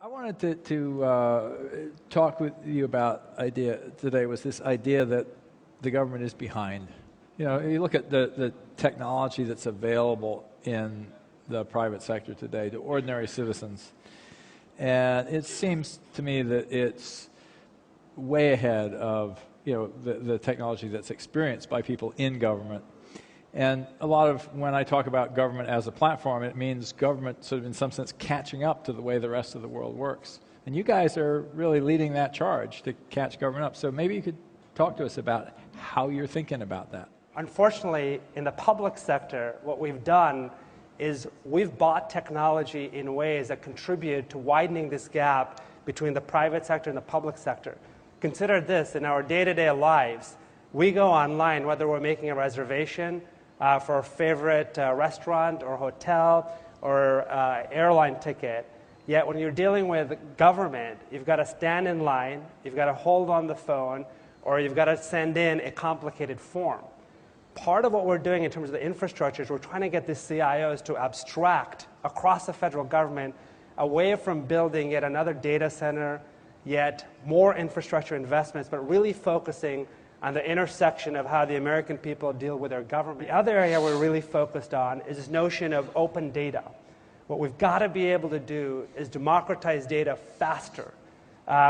I wanted to talk with you about this idea that the government is behind. You know, you look at the technology that's available in the private sector today to ordinary citizens, and it seems to me that it's way ahead of the technology that's experienced by people in government. And a lot of, when I talk about government as a platform, it means government sort of in some sense catching up to the way the rest of the world works. And you guys are really leading that charge to catch government up. So maybe you could talk to us about how you're thinking about that. Unfortunately, in the public sector, what we've done is we've bought technology in ways that contribute to widening this gap between the private sector and the public sector. Consider this, in our day-to-day lives, we go online, whether we're making a reservation for a favorite restaurant or hotel or airline ticket. Yet when you're dealing with government, you've got to stand in line, you've got to hold on the phone, or you've got to send in a complicated form. Part of what we're doing in terms of the infrastructure is we're trying to get the CIOs to abstract across the federal government away from building yet another data center, yet more infrastructure investments, but really focusing on the intersection of how the American people deal with their government. The other area we're really focused on is this notion of open data. What we've got to be able to do is democratize data faster.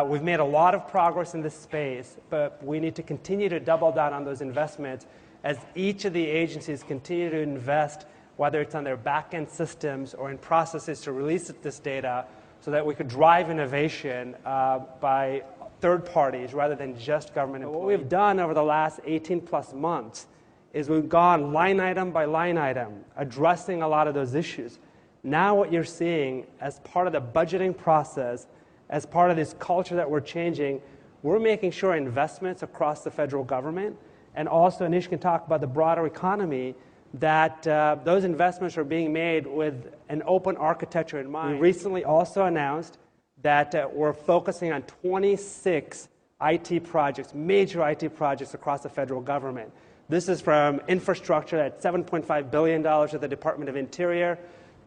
We've made a lot of progress in this space, but we need to continue to double down on those investments as each of the agencies continue to invest, whether it's on their back-end systems or in processes to release this data so that we could drive innovation by third parties rather than just government employees. What we've done over the last 18+ months is we've gone line item by line item, addressing a lot of those issues. Now what you're seeing as part of the budgeting process, as part of this culture that we're changing, we're making sure investments across the federal government, and also Anish can talk about the broader economy, that those investments are being made with an open architecture in mind. We recently also announced that we're focusing on 26 IT projects, major IT projects across the federal government. This is from infrastructure at $7.5 billion at the Department of Interior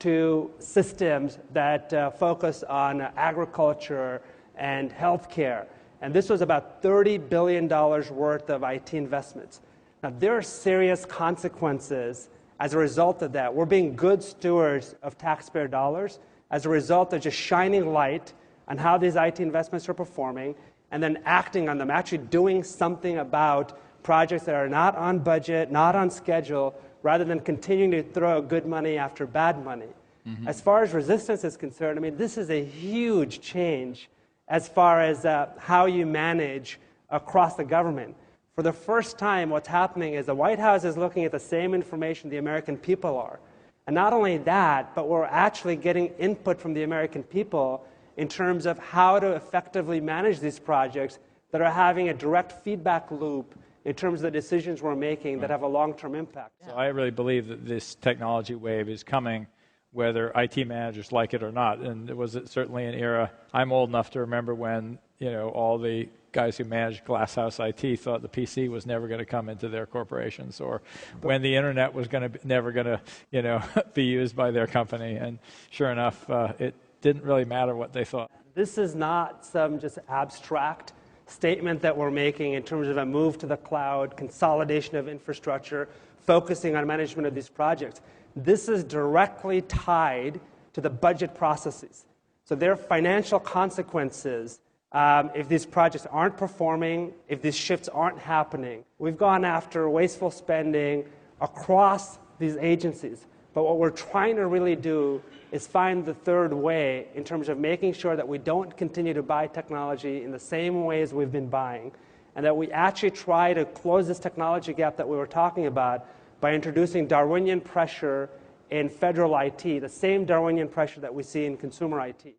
to systems that focus on agriculture and healthcare. And this was about $30 billion worth of IT investments. Now, there are serious consequences as a result of that. We're being good stewards of taxpayer dollars as a result of just shining light on how these IT investments are performing, and then acting on them, actually doing something about projects that are not on budget, not on schedule, rather than continuing to throw good money after bad money. Mm-hmm. As far as resistance is concerned, I mean, this is a huge change as far as how you manage across the government. For the first time, what's happening is the White House is looking at the same information the American people are. And not only that, but we're actually getting input from the American people in terms of how to effectively manage these projects that are having a direct feedback loop in terms of the decisions we're making that have a long-term impact. So I really believe that this technology wave is coming, whether IT managers like it or not. And it was certainly an era, I'm old enough to remember when, all the guys who managed Glasshouse IT thought the PC was never going to come into their corporations, or when the internet was never going to, be used by their company. And sure enough, it didn't really matter what they thought. This is not some just abstract statement that we're making in terms of a move to the cloud, consolidation of infrastructure, focusing on management of these projects. This is directly tied to the budget processes. So there are financial consequences if these projects aren't performing, if these shifts aren't happening. We've gone after wasteful spending across these agencies. But what we're trying to really do is find the third way in terms of making sure that we don't continue to buy technology in the same ways we've been buying, and that we actually try to close this technology gap that we were talking about by introducing Darwinian pressure in federal IT, the same Darwinian pressure that we see in consumer IT.